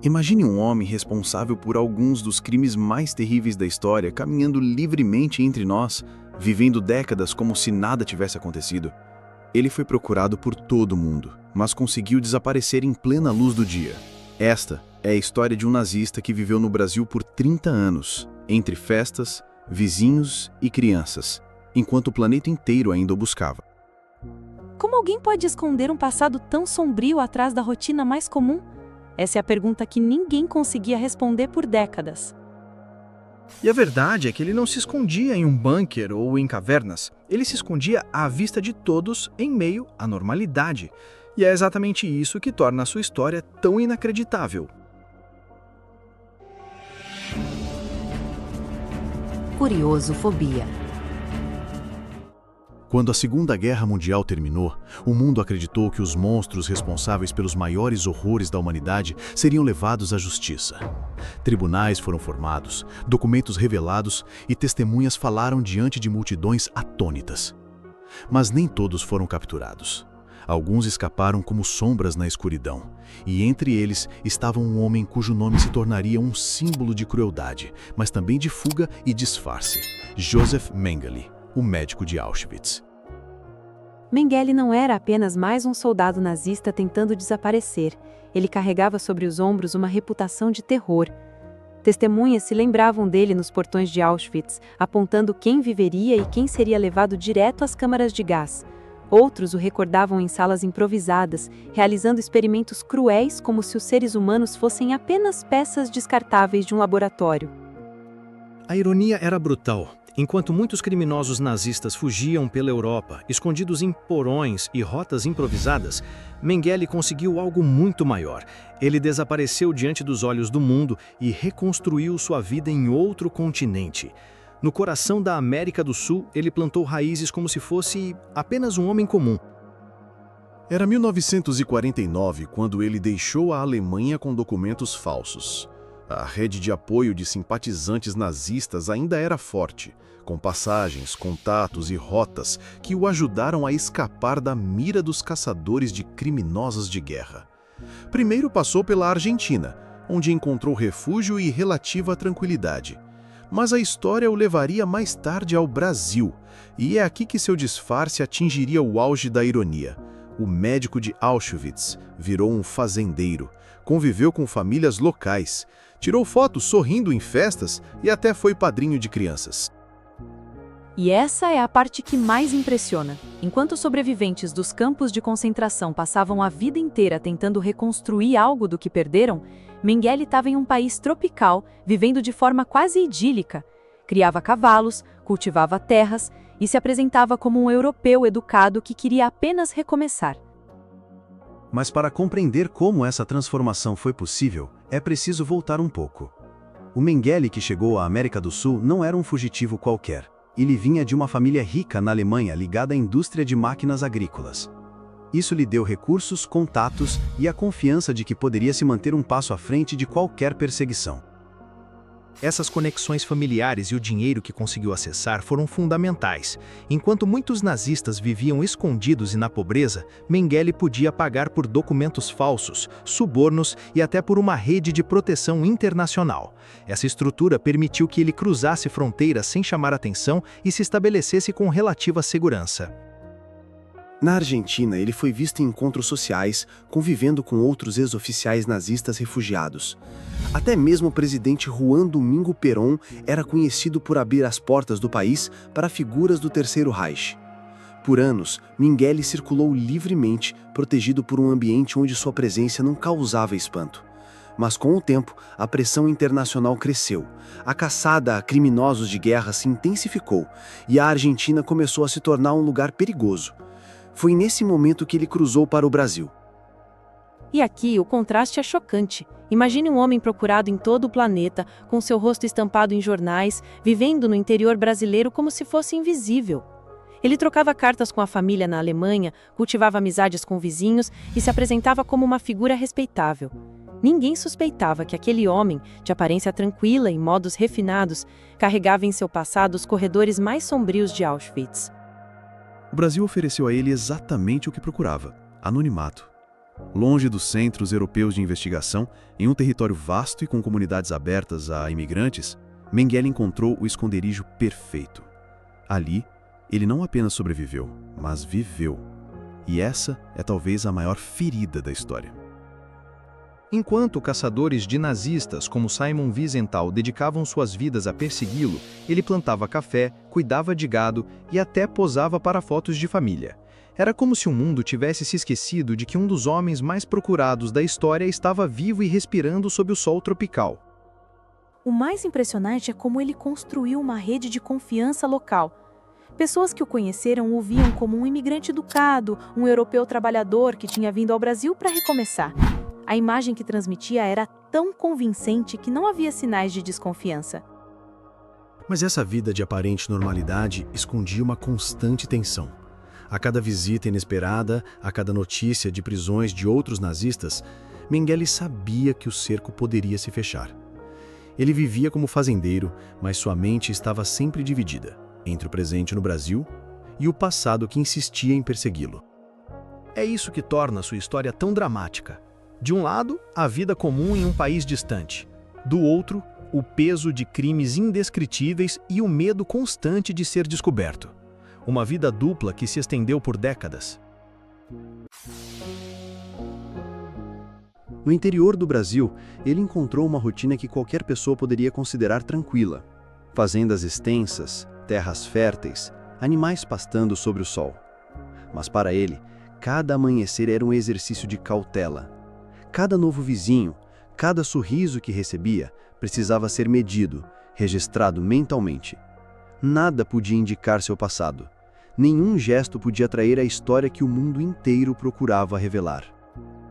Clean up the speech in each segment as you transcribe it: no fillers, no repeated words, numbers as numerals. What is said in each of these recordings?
Imagine um homem responsável por alguns dos crimes mais terríveis da história caminhando livremente entre nós, vivendo décadas como se nada tivesse acontecido. Ele foi procurado por todo mundo, mas conseguiu desaparecer em plena luz do dia. Esta é a história de um nazista que viveu no Brasil por 30 anos, entre festas, vizinhos e crianças, enquanto o planeta inteiro ainda o buscava. Como alguém pode esconder um passado tão sombrio atrás da rotina mais comum? Essa é a pergunta que ninguém conseguia responder por décadas. E a verdade é que ele não se escondia em um bunker ou em cavernas. Ele se escondia à vista de todos em meio à normalidade. E é exatamente isso que torna a sua história tão inacreditável. Curiosofobia. Quando a Segunda Guerra Mundial terminou, o mundo acreditou que os monstros responsáveis pelos maiores horrores da humanidade seriam levados à justiça. Tribunais foram formados, documentos revelados e testemunhas falaram diante de multidões atônitas. Mas nem todos foram capturados. Alguns escaparam como sombras na escuridão, e entre eles estava um homem cujo nome se tornaria um símbolo de crueldade, mas também de fuga e disfarce: Josef Mengele, o médico de Auschwitz. Mengele não era apenas mais um soldado nazista tentando desaparecer. Ele carregava sobre os ombros uma reputação de terror. Testemunhas se lembravam dele nos portões de Auschwitz, apontando quem viveria e quem seria levado direto às câmaras de gás. Outros o recordavam em salas improvisadas, realizando experimentos cruéis como se os seres humanos fossem apenas peças descartáveis de um laboratório. A ironia era brutal. Enquanto muitos criminosos nazistas fugiam pela Europa, escondidos em porões e rotas improvisadas, Mengele conseguiu algo muito maior. Ele desapareceu diante dos olhos do mundo e reconstruiu sua vida em outro continente. No coração da América do Sul, ele plantou raízes como se fosse apenas um homem comum. Era 1949 quando ele deixou a Alemanha com documentos falsos. A rede de apoio de simpatizantes nazistas ainda era forte, com passagens, contatos e rotas que o ajudaram a escapar da mira dos caçadores de criminosos de guerra. Primeiro passou pela Argentina, onde encontrou refúgio e relativa tranquilidade. Mas a história o levaria mais tarde ao Brasil, e é aqui que seu disfarce atingiria o auge da ironia. O médico de Auschwitz virou um fazendeiro, conviveu com famílias locais, tirou fotos sorrindo em festas e até foi padrinho de crianças. E essa é a parte que mais impressiona. Enquanto os sobreviventes dos campos de concentração passavam a vida inteira tentando reconstruir algo do que perderam, Mengele estava em um país tropical, vivendo de forma quase idílica. Criava cavalos, cultivava terras e se apresentava como um europeu educado que queria apenas recomeçar. Mas para compreender como essa transformação foi possível, é preciso voltar um pouco. O Mengele que chegou à América do Sul não era um fugitivo qualquer. Ele vinha de uma família rica na Alemanha ligada à indústria de máquinas agrícolas. Isso lhe deu recursos, contatos e a confiança de que poderia se manter um passo à frente de qualquer perseguição. Essas conexões familiares e o dinheiro que conseguiu acessar foram fundamentais. Enquanto muitos nazistas viviam escondidos e na pobreza, Mengele podia pagar por documentos falsos, subornos e até por uma rede de proteção internacional. Essa estrutura permitiu que ele cruzasse fronteiras sem chamar atenção e se estabelecesse com relativa segurança. Na Argentina, ele foi visto em encontros sociais, convivendo com outros ex-oficiais nazistas refugiados. Até mesmo o presidente Juan Domingo Perón era conhecido por abrir as portas do país para figuras do Terceiro Reich. Por anos, Mengele circulou livremente, protegido por um ambiente onde sua presença não causava espanto. Mas com o tempo, a pressão internacional cresceu, a caçada a criminosos de guerra se intensificou e a Argentina começou a se tornar um lugar perigoso. Foi nesse momento que ele cruzou para o Brasil. E aqui o contraste é chocante. Imagine um homem procurado em todo o planeta, com seu rosto estampado em jornais, vivendo no interior brasileiro como se fosse invisível. Ele trocava cartas com a família na Alemanha, cultivava amizades com vizinhos e se apresentava como uma figura respeitável. Ninguém suspeitava que aquele homem, de aparência tranquila e modos refinados, carregava em seu passado os corredores mais sombrios de Auschwitz. O Brasil ofereceu a ele exatamente o que procurava: anonimato. Longe dos centros europeus de investigação, em um território vasto e com comunidades abertas a imigrantes, Mengele encontrou o esconderijo perfeito. Ali, ele não apenas sobreviveu, mas viveu. E essa é talvez a maior ferida da história. Enquanto caçadores de nazistas como Simon Wiesenthal dedicavam suas vidas a persegui-lo, ele plantava café, cuidava de gado e até posava para fotos de família. Era como se o mundo tivesse se esquecido de que um dos homens mais procurados da história estava vivo e respirando sob o sol tropical. O mais impressionante é como ele construiu uma rede de confiança local. Pessoas que o conheceram o viam como um imigrante educado, um europeu trabalhador que tinha vindo ao Brasil para recomeçar. A imagem que transmitia era tão convincente que não havia sinais de desconfiança. Mas essa vida de aparente normalidade escondia uma constante tensão. A cada visita inesperada, a cada notícia de prisões de outros nazistas, Mengele sabia que o cerco poderia se fechar. Ele vivia como fazendeiro, mas sua mente estava sempre dividida entre o presente no Brasil e o passado que insistia em persegui-lo. É isso que torna sua história tão dramática. De um lado, a vida comum em um país distante. Do outro, o peso de crimes indescritíveis e o medo constante de ser descoberto. Uma vida dupla que se estendeu por décadas. No interior do Brasil, ele encontrou uma rotina que qualquer pessoa poderia considerar tranquila. Fazendas extensas, terras férteis, animais pastando sobre o sol. Mas para ele, cada amanhecer era um exercício de cautela. Cada novo vizinho, cada sorriso que recebia, precisava ser medido, registrado mentalmente. Nada podia indicar seu passado. Nenhum gesto podia trair a história que o mundo inteiro procurava revelar.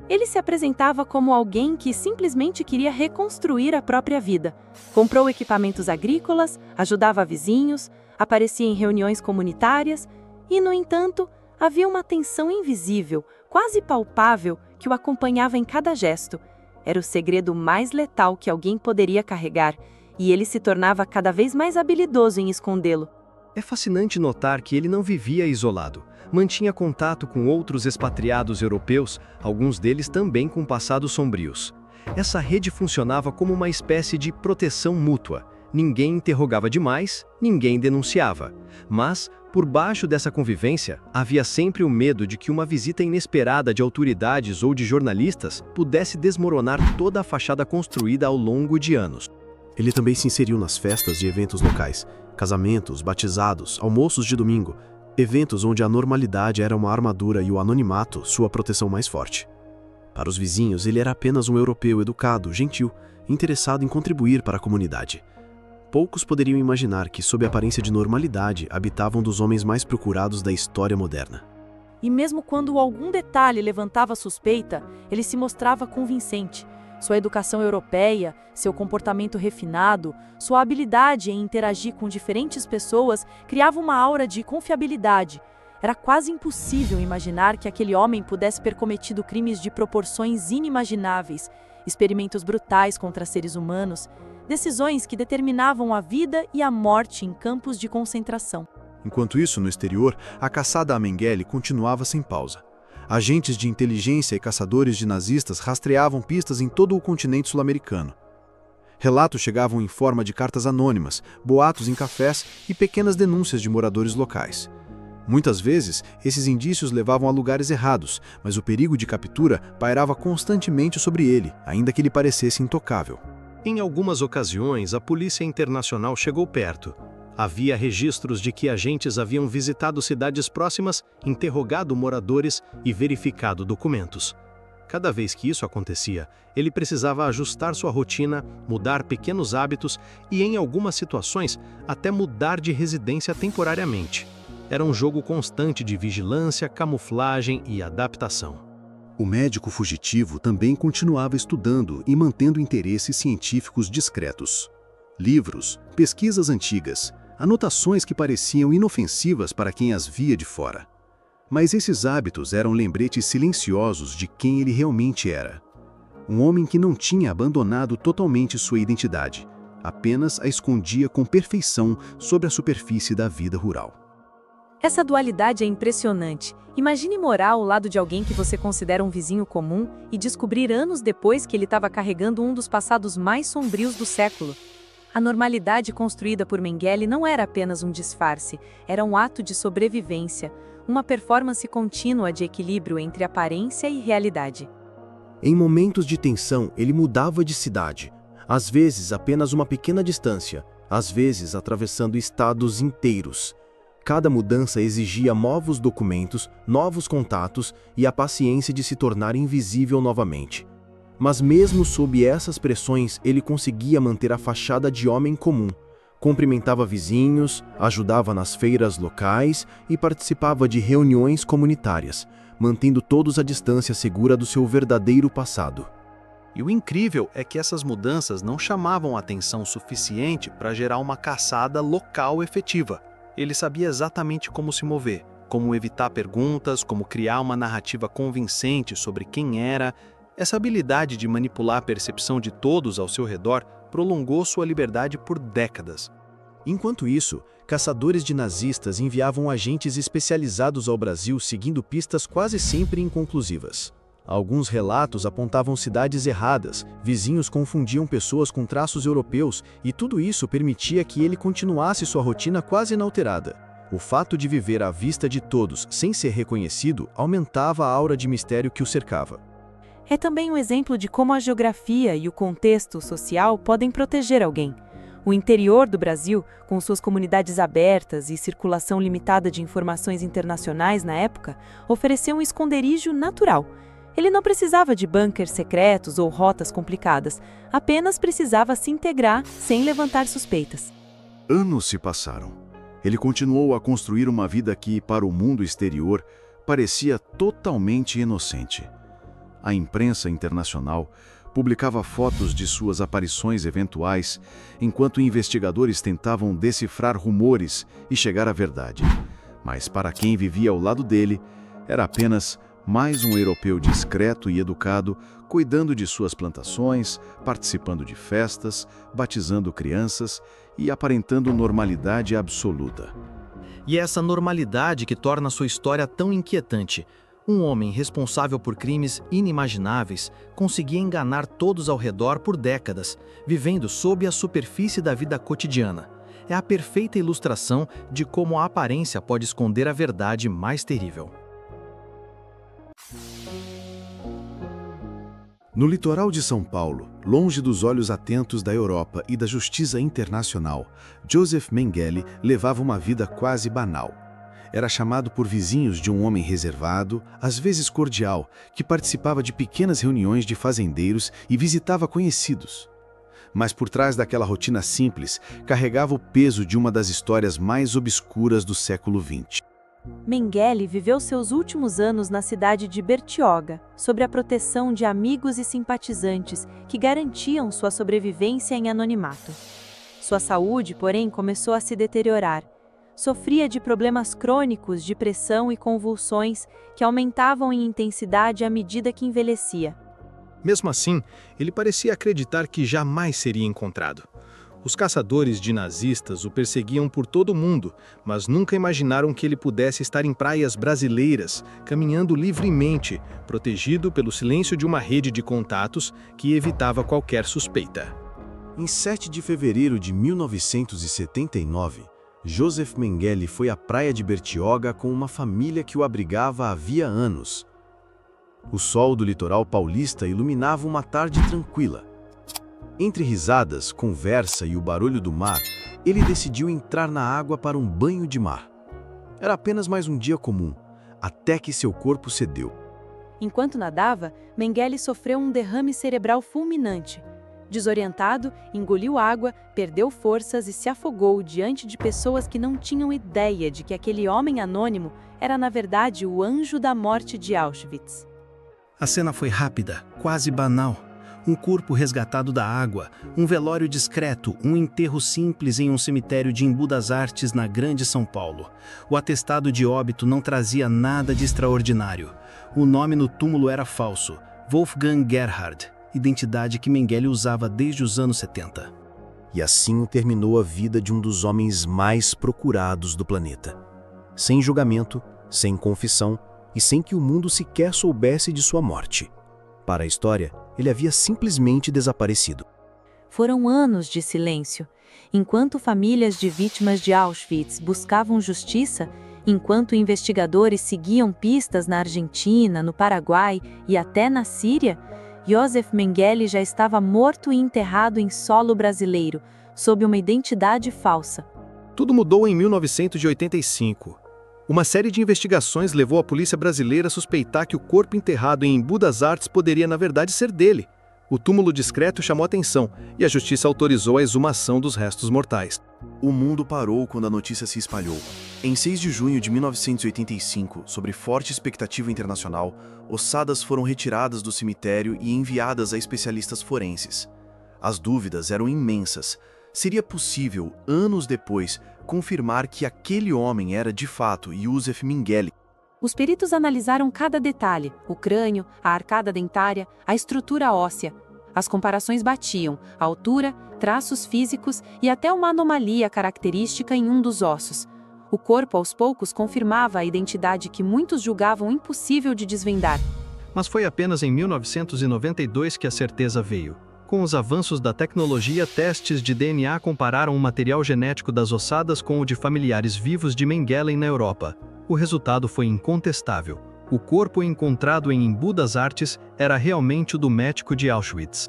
Ele se apresentava como alguém que simplesmente queria reconstruir a própria vida. Comprou equipamentos agrícolas, ajudava vizinhos, aparecia em reuniões comunitárias e, no entanto, havia uma tensão invisível, quase palpável, que o acompanhava em cada gesto. Era o segredo mais letal que alguém poderia carregar, e ele se tornava cada vez mais habilidoso em escondê-lo. É fascinante notar que ele não vivia isolado. Mantinha contato com outros expatriados europeus, alguns deles também com passados sombrios. Essa rede funcionava como uma espécie de proteção mútua. Ninguém interrogava demais, ninguém denunciava. Mas, por baixo dessa convivência, havia sempre o medo de que uma visita inesperada de autoridades ou de jornalistas pudesse desmoronar toda a fachada construída ao longo de anos. Ele também se inseriu nas festas e eventos locais, casamentos, batizados, almoços de domingo, eventos onde a normalidade era uma armadura e o anonimato sua proteção mais forte. Para os vizinhos, ele era apenas um europeu educado, gentil, interessado em contribuir para a comunidade. Poucos poderiam imaginar que, sob a aparência de normalidade, habitavam um dos homens mais procurados da história moderna. E mesmo quando algum detalhe levantava suspeita, ele se mostrava convincente. Sua educação europeia, seu comportamento refinado, sua habilidade em interagir com diferentes pessoas criava uma aura de confiabilidade. Era quase impossível imaginar que aquele homem pudesse ter cometido crimes de proporções inimagináveis, experimentos brutais contra seres humanos, decisões que determinavam a vida e a morte em campos de concentração. Enquanto isso, no exterior, a caçada a Mengele continuava sem pausa. Agentes de inteligência e caçadores de nazistas rastreavam pistas em todo o continente sul-americano. Relatos chegavam em forma de cartas anônimas, boatos em cafés e pequenas denúncias de moradores locais. Muitas vezes, esses indícios levavam a lugares errados, mas o perigo de captura pairava constantemente sobre ele, ainda que ele parecesse intocável. Em algumas ocasiões, a Polícia Internacional chegou perto. Havia registros de que agentes haviam visitado cidades próximas, interrogado moradores e verificado documentos. Cada vez que isso acontecia, ele precisava ajustar sua rotina, mudar pequenos hábitos e, em algumas situações, até mudar de residência temporariamente. Era um jogo constante de vigilância, camuflagem e adaptação. O médico fugitivo também continuava estudando e mantendo interesses científicos discretos. Livros, pesquisas antigas, anotações que pareciam inofensivas para quem as via de fora. Mas esses hábitos eram lembretes silenciosos de quem ele realmente era. Um homem que não tinha abandonado totalmente sua identidade, apenas a escondia com perfeição sobre a superfície da vida rural. Essa dualidade é impressionante. Imagine morar ao lado de alguém que você considera um vizinho comum e descobrir anos depois que ele estava carregando um dos passados mais sombrios do século. A normalidade construída por Mengele não era apenas um disfarce, era um ato de sobrevivência, uma performance contínua de equilíbrio entre aparência e realidade. Em momentos de tensão, ele mudava de cidade, às vezes apenas uma pequena distância, às vezes atravessando estados inteiros. Cada mudança exigia novos documentos, novos contatos e a paciência de se tornar invisível novamente. Mas mesmo sob essas pressões, ele conseguia manter a fachada de homem comum. Cumprimentava vizinhos, ajudava nas feiras locais e participava de reuniões comunitárias, mantendo todos a distância segura do seu verdadeiro passado. E o incrível é que essas mudanças não chamavam atenção suficiente para gerar uma caçada local efetiva. Ele sabia exatamente como se mover, como evitar perguntas, como criar uma narrativa convincente sobre quem era. Essa habilidade de manipular a percepção de todos ao seu redor prolongou sua liberdade por décadas. Enquanto isso, caçadores de nazistas enviavam agentes especializados ao Brasil seguindo pistas quase sempre inconclusivas. Alguns relatos apontavam cidades erradas, vizinhos confundiam pessoas com traços europeus e tudo isso permitia que ele continuasse sua rotina quase inalterada. O fato de viver à vista de todos sem ser reconhecido aumentava a aura de mistério que o cercava. É também um exemplo de como a geografia e o contexto social podem proteger alguém. O interior do Brasil, com suas comunidades abertas e circulação limitada de informações internacionais na época, ofereceu um esconderijo natural. Ele não precisava de bunkers secretos ou rotas complicadas, apenas precisava se integrar sem levantar suspeitas. Anos se passaram. Ele continuou a construir uma vida que, para o mundo exterior, parecia totalmente inocente. A imprensa internacional publicava fotos de suas aparições eventuais, enquanto investigadores tentavam decifrar rumores e chegar à verdade. Mas para quem vivia ao lado dele, era apenas mais um europeu discreto e educado, cuidando de suas plantações, participando de festas, batizando crianças e aparentando normalidade absoluta. E é essa normalidade que torna sua história tão inquietante. Um homem responsável por crimes inimagináveis conseguia enganar todos ao redor por décadas, vivendo sob a superfície da vida cotidiana. É a perfeita ilustração de como a aparência pode esconder a verdade mais terrível. No litoral de São Paulo, longe dos olhos atentos da Europa e da justiça internacional, Joseph Mengele levava uma vida quase banal. Era chamado por vizinhos de um homem reservado, às vezes cordial, que participava de pequenas reuniões de fazendeiros e visitava conhecidos. Mas por trás daquela rotina simples, carregava o peso de uma das histórias mais obscuras do século XX. Mengele viveu seus últimos anos na cidade de Bertioga, sob a proteção de amigos e simpatizantes que garantiam sua sobrevivência em anonimato. Sua saúde, porém, começou a se deteriorar. Sofria de problemas crônicos de pressão e convulsões que aumentavam em intensidade à medida que envelhecia. Mesmo assim, ele parecia acreditar que jamais seria encontrado. Os caçadores de nazistas o perseguiam por todo o mundo, mas nunca imaginaram que ele pudesse estar em praias brasileiras, caminhando livremente, protegido pelo silêncio de uma rede de contatos que evitava qualquer suspeita. Em 7 de fevereiro de 1979, Joseph Mengele foi à praia de Bertioga com uma família que o abrigava havia anos. O sol do litoral paulista iluminava uma tarde tranquila. Entre risadas, conversa e o barulho do mar, ele decidiu entrar na água para um banho de mar. Era apenas mais um dia comum, até que seu corpo cedeu. Enquanto nadava, Mengele sofreu um derrame cerebral fulminante. Desorientado, engoliu água, perdeu forças e se afogou diante de pessoas que não tinham ideia de que aquele homem anônimo era, na verdade, o anjo da morte de Auschwitz. A cena foi rápida, quase banal. Um corpo resgatado da água, um velório discreto, um enterro simples em um cemitério de Embu das Artes, na Grande São Paulo. O atestado de óbito não trazia nada de extraordinário. O nome no túmulo era falso, Wolfgang Gerhard, identidade que Mengele usava desde os anos 70. E assim terminou a vida de um dos homens mais procurados do planeta. sem julgamento, sem confissão e sem que o mundo sequer soubesse de sua morte. Para a história, ele havia simplesmente desaparecido. Foram anos de silêncio, enquanto famílias de vítimas de Auschwitz buscavam justiça, enquanto investigadores seguiam pistas na Argentina, no Paraguai e até na Síria. Josef Mengele já estava morto e enterrado em solo brasileiro, sob uma identidade falsa. Tudo mudou em 1985. Uma série de investigações levou a polícia brasileira a suspeitar que o corpo enterrado em Embu das Artes poderia, na verdade, ser dele. O túmulo discreto chamou atenção e a justiça autorizou a exumação dos restos mortais. O mundo parou quando a notícia se espalhou. Em 6 de junho de 1985, sob forte expectativa internacional, ossadas foram retiradas do cemitério e enviadas a especialistas forenses. As dúvidas eram imensas. Seria possível, anos depois, confirmar que aquele homem era de fato Josef Mengele? Os peritos analisaram cada detalhe: o crânio, a arcada dentária, a estrutura óssea. As comparações batiam: a altura, traços físicos e até uma anomalia característica em um dos ossos. O corpo, aos poucos, confirmava a identidade que muitos julgavam impossível de desvendar. Mas foi apenas em 1992 que a certeza veio. Com os avanços da tecnologia, testes de DNA compararam o material genético das ossadas com o de familiares vivos de Mengele na Europa. O resultado foi incontestável. O corpo encontrado em Embu das Artes era realmente o do médico de Auschwitz.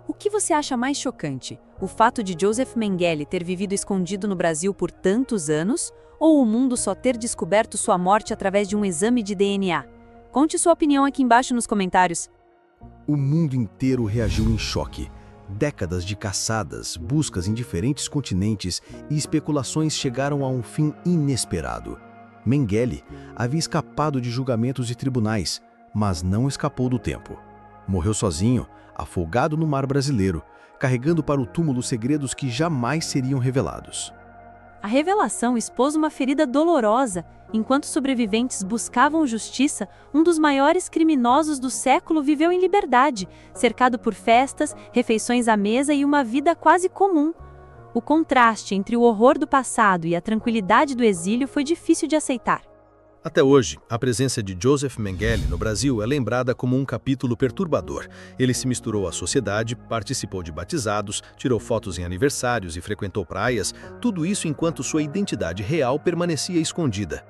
O que você acha mais chocante? O fato de Josef Mengele ter vivido escondido no Brasil por tantos anos, ou o mundo só ter descoberto sua morte através de um exame de DNA? Conte sua opinião aqui embaixo nos comentários. O mundo inteiro reagiu em choque. Décadas de caçadas, buscas em diferentes continentes e especulações chegaram a um fim inesperado. Mengele havia escapado de julgamentos e tribunais, mas não escapou do tempo. Morreu sozinho, afogado no mar brasileiro, carregando para o túmulo segredos que jamais seriam revelados. A revelação expôs uma ferida dolorosa. Enquanto sobreviventes buscavam justiça, um dos maiores criminosos do século viveu em liberdade, cercado por festas, refeições à mesa e uma vida quase comum. O contraste entre o horror do passado e a tranquilidade do exílio foi difícil de aceitar. Até hoje, a presença de Josef Mengele no Brasil é lembrada como um capítulo perturbador. Ele se misturou à sociedade, participou de batizados, tirou fotos em aniversários e frequentou praias, tudo isso enquanto sua identidade real permanecia escondida.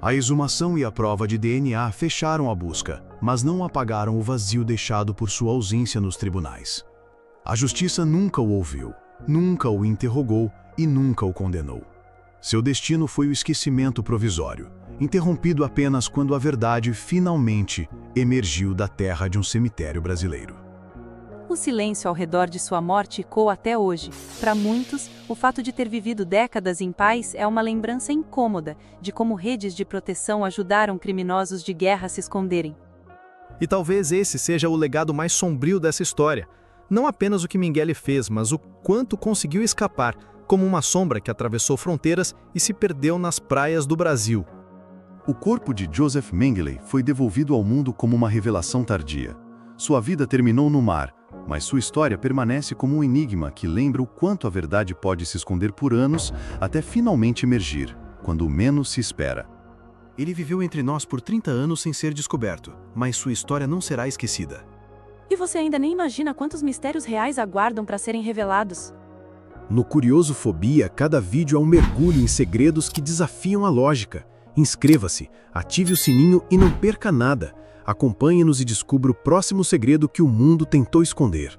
A exumação e a prova de DNA fecharam a busca, mas não apagaram o vazio deixado por sua ausência nos tribunais. A justiça nunca o ouviu, nunca o interrogou e nunca o condenou. Seu destino foi o esquecimento provisório, interrompido apenas quando a verdade finalmente emergiu da terra de um cemitério brasileiro. O silêncio ao redor de sua morte ecoa até hoje. Para muitos, o fato de ter vivido décadas em paz é uma lembrança incômoda de como redes de proteção ajudaram criminosos de guerra a se esconderem. E talvez esse seja o legado mais sombrio dessa história. Não apenas o que Mengele fez, mas o quanto conseguiu escapar, como uma sombra que atravessou fronteiras e se perdeu nas praias do Brasil. O corpo de Josef Mengele foi devolvido ao mundo como uma revelação tardia. Sua vida terminou no mar, mas sua história permanece como um enigma que lembra o quanto a verdade pode se esconder por anos até finalmente emergir, quando menos se espera. Ele viveu entre nós por 30 anos sem ser descoberto, mas sua história não será esquecida. E você ainda nem imagina quantos mistérios reais aguardam para serem revelados. No Curiosofobia, cada vídeo é um mergulho em segredos que desafiam a lógica. Inscreva-se, ative o sininho e não perca nada. Acompanhe-nos e descubra o próximo segredo que o mundo tentou esconder.